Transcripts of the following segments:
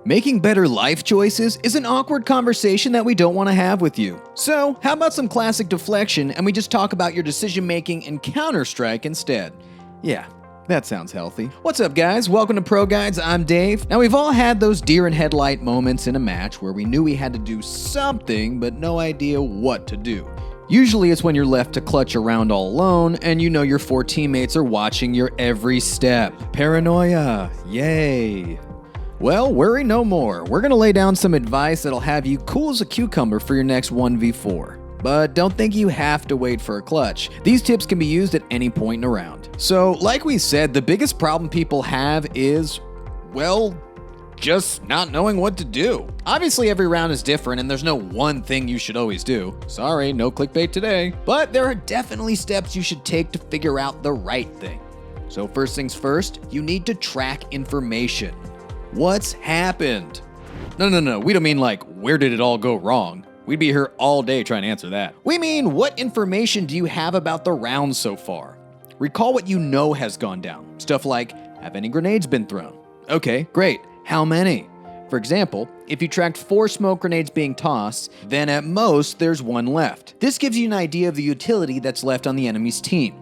Making better life choices is an awkward conversation that we don't want to have with you. So, how about some classic deflection and we just talk about your decision making in Counter-Strike instead? Yeah, that sounds healthy. What's up, guys? Welcome to ProGuides. I'm Dave. Now, we've all had those deer in headlight moments in a match where we knew we had to do something but no idea what to do. Usually it's when you're left to clutch around all alone and you know your 4 teammates are watching your every step. Paranoia. Yay. Well, worry no more. We're going to lay down some advice that'll have you cool as a cucumber for your next 1v4. But don't think you have to wait for a clutch. These tips can be used at any point in a round. So, like we said, the biggest problem people have is, well, just not knowing what to do. Obviously, every round is different and there's no one thing you should always do. Sorry, no clickbait today. But there are definitely steps you should take to figure out the right thing. So first things first, you need to track information. What's happened? No, we don't mean like, where did it all go wrong? We'd be here all day trying to answer that. We mean, what information do you have about the round so far? Recall what you know has gone down. Stuff like, have any grenades been thrown? Okay, great. How many? For example, if you tracked 4 smoke grenades being tossed, then at most there's 1 left. This gives you an idea of the utility that's left on the enemy's team.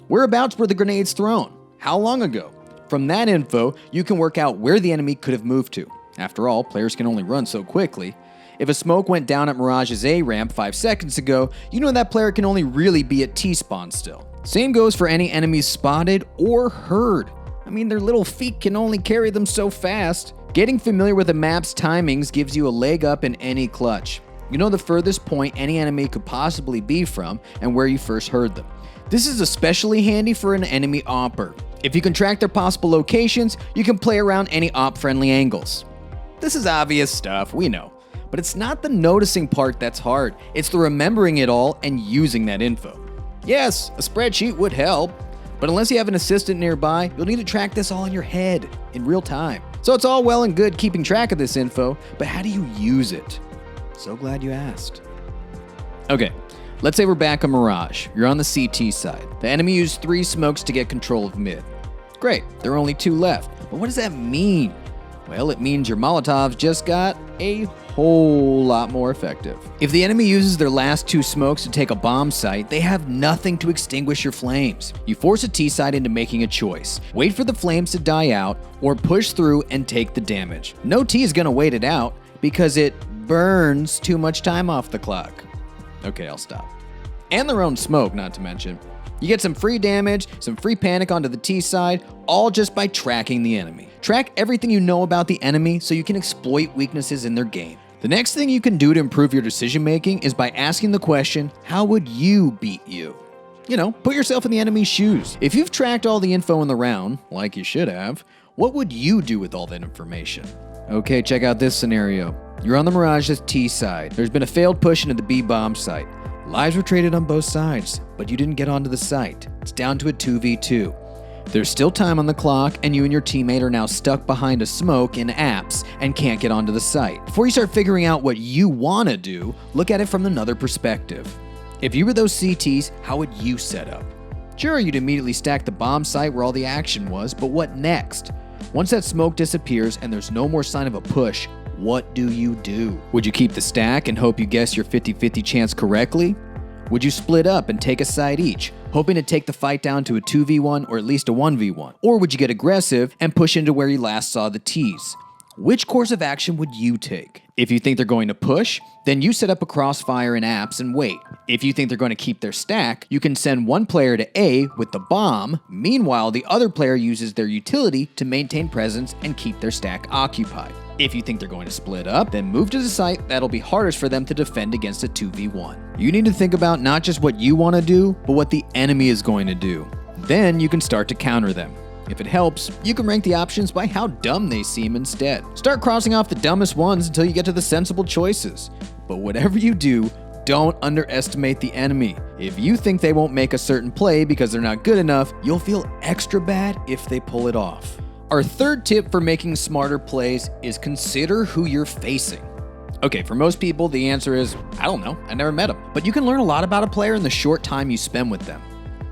Whereabouts were the grenades thrown? How long ago? From that info, you can work out where the enemy could have moved to. After all, players can only run so quickly. If a smoke went down at Mirage's A ramp 5 seconds ago, you know that player can only really be at T-spawn still. Same goes for any enemies spotted or heard. I mean, their little feet can only carry them so fast. Getting familiar with the map's timings gives you a leg up in any clutch. You know the furthest point any enemy could possibly be from and where you first heard them. This is especially handy for an enemy opper. If you can track their possible locations, you can play around any op-friendly angles. This is obvious stuff, we know. But it's not the noticing part that's hard. It's the remembering it all and using that info. Yes, a spreadsheet would help. But unless you have an assistant nearby, you'll need to track this all in your head, in real time. So it's all well and good keeping track of this info, but how do you use it? So glad you asked. Okay, let's say we're back on Mirage. You're on the CT side. The enemy used 3 smokes to get control of mid. Great, there are only 2 left. But what does that mean? Well, it means your Molotovs just got a whole lot more effective. If the enemy uses their last 2 smokes to take a bomb site, they have nothing to extinguish your flames. You force a T side into making a choice. Wait for the flames to die out, or push through and take the damage. No T is gonna wait it out, because it burns too much time off the clock. Okay, I'll stop. And their own smoke, not to mention. You get some free damage, some free panic onto the T side, all just by tracking the enemy. Track everything you know about the enemy so you can exploit weaknesses in their game. The next thing you can do to improve your decision making is by asking the question, how would you beat you? You know, put yourself in the enemy's shoes. If you've tracked all the info in the round, like you should have, what would you do with all that information? Okay, check out this scenario. You're on the Mirage's T side. There's been a failed push into the B bomb site. Lives were traded on both sides, but you didn't get onto the site. It's down to a 2v2. There's still time on the clock, and you and your teammate are now stuck behind a smoke in apps and can't get onto the site. Before you start figuring out what you want to do, look at it from another perspective. If you were those CTs, how would you set up? Sure, you'd immediately stack the bomb site where all the action was, but what next? Once that smoke disappears and there's no more sign of a push, what do you do? Would you keep the stack and hope you guess your 50-50 chance correctly? Would you split up and take a side each, hoping to take the fight down to a 2v1 or at least a 1v1? Or would you get aggressive and push into where you last saw the T's? Which course of action would you take? If you think they're going to push, then you set up a crossfire in apps and wait. If you think they're going to keep their stack, you can send one player to A with the bomb. Meanwhile, the other player uses their utility to maintain presence and keep their stack occupied. If you think they're going to split up, then move to the site that'll be hardest for them to defend against a 2v1. You need to think about not just what you want to do, but what the enemy is going to do. Then you can start to counter them. If it helps, you can rank the options by how dumb they seem instead. Start crossing off the dumbest ones until you get to the sensible choices. But whatever you do, don't underestimate the enemy. If you think they won't make a certain play because they're not good enough, you'll feel extra bad if they pull it off. Our third tip for making smarter plays is consider who you're facing. Okay, for most people, the answer is, I don't know, I never met them. But you can learn a lot about a player in the short time you spend with them,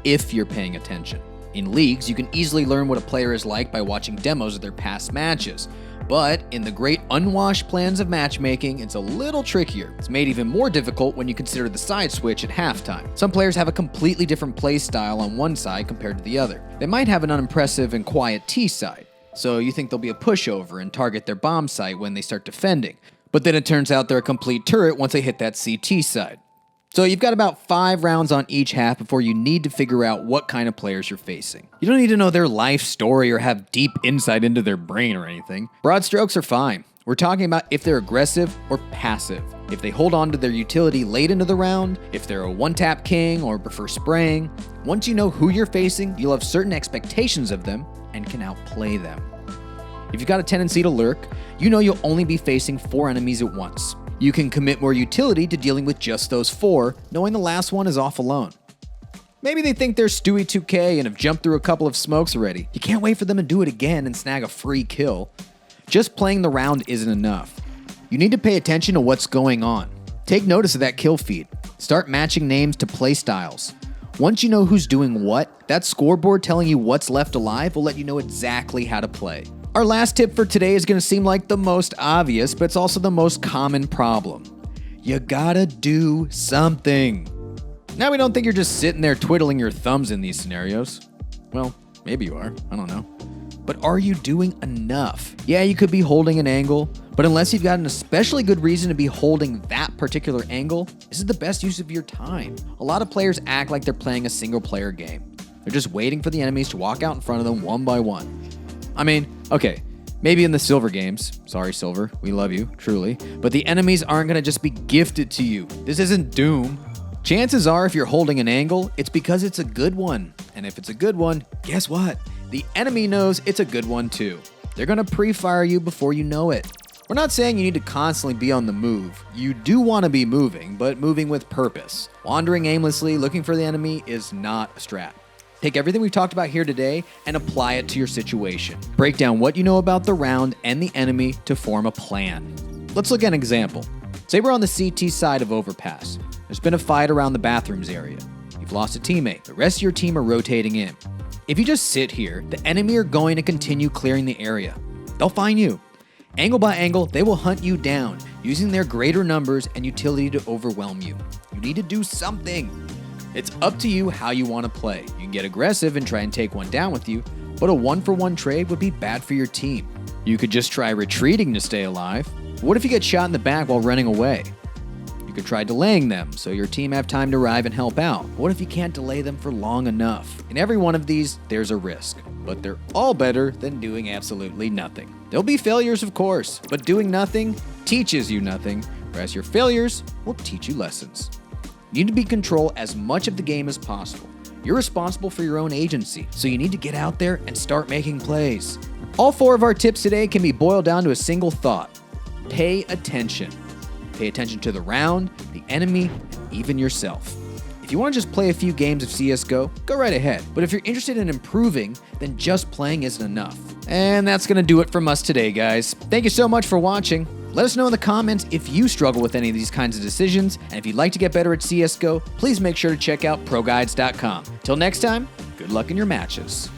if you're paying attention. In leagues, you can easily learn what a player is like by watching demos of their past matches. But in the great unwashed plans of matchmaking, it's a little trickier. It's made even more difficult when you consider the side switch at halftime. Some players have a completely different play style on one side compared to the other. They might have an unimpressive and quiet T side, so you think they'll be a pushover and target their bomb site when they start defending. But then it turns out they're a complete turret once they hit that CT side. So you've got about 5 rounds on each half before you need to figure out what kind of players you're facing. You don't need to know their life story or have deep insight into their brain or anything. Broad strokes are fine. We're talking about if they're aggressive or passive, if they hold on to their utility late into the round, if they're a one-tap king or prefer spraying. Once you know who you're facing, you'll have certain expectations of them and can outplay them. If you've got a tendency to lurk, you know you'll only be facing 4 enemies at once. You can commit more utility to dealing with just those 4, knowing the last one is off alone. Maybe they think they're Stewie 2K and have jumped through a couple of smokes already. You can't wait for them to do it again and snag a free kill. Just playing the round isn't enough. You need to pay attention to what's going on. Take notice of that kill feed. Start matching names to play styles. Once you know who's doing what, that scoreboard telling you what's left alive will let you know exactly how to play. Our last tip for today is going to seem like the most obvious, but it's also the most common problem. You gotta do something. Now, we don't think you're just sitting there twiddling your thumbs in these scenarios. Well, maybe you are, I don't know. But are you doing enough? Yeah, you could be holding an angle, but unless you've got an especially good reason to be holding that particular angle, this is the best use of your time. A lot of players act like they're playing a single player game. They're just waiting for the enemies to walk out in front of them one by one. I mean, okay, maybe in the Silver games, sorry Silver, we love you, truly, but the enemies aren't gonna just be gifted to you. This isn't Doom. Chances are if you're holding an angle, it's because it's a good one. And if it's a good one, guess what? The enemy knows it's a good one too. They're gonna pre-fire you before you know it. We're not saying you need to constantly be on the move. You do want to be moving, but moving with purpose. Wandering aimlessly looking for the enemy is not a strat. Take everything we've talked about here today and apply it to your situation. Break down what you know about the round and the enemy to form a plan. Let's look at an example. Say we're on the CT side of Overpass. There's been a fight around the bathrooms area. You've lost a teammate. The rest of your team are rotating in. If you just sit here, the enemy are going to continue clearing the area. They'll find you. Angle by angle, they will hunt you down, using their greater numbers and utility to overwhelm you. You need to do something. It's up to you how you want to play. You can get aggressive and try and take one down with you, but a 1-for-1 trade would be bad for your team. You could just try retreating to stay alive. What if you get shot in the back while running away? You could try delaying them so your team have time to arrive and help out. What if you can't delay them for long enough? In every one of these, there's a risk, but they're all better than doing absolutely nothing. There'll be failures, of course, but doing nothing teaches you nothing, whereas your failures will teach you lessons. You need to be in control as much of the game as possible. You're responsible for your own agency, so you need to get out there and start making plays. All 4 of our tips today can be boiled down to a single thought. Pay attention. Pay attention to the round, the enemy, and even yourself. If you want to just play a few games of CSGO, go right ahead. But if you're interested in improving, then just playing isn't enough. And that's going to do it from us today, guys. Thank you so much for watching. Let us know in the comments if you struggle with any of these kinds of decisions, and if you'd like to get better at CSGO, please make sure to check out ProGuides.com. Till next time, good luck in your matches.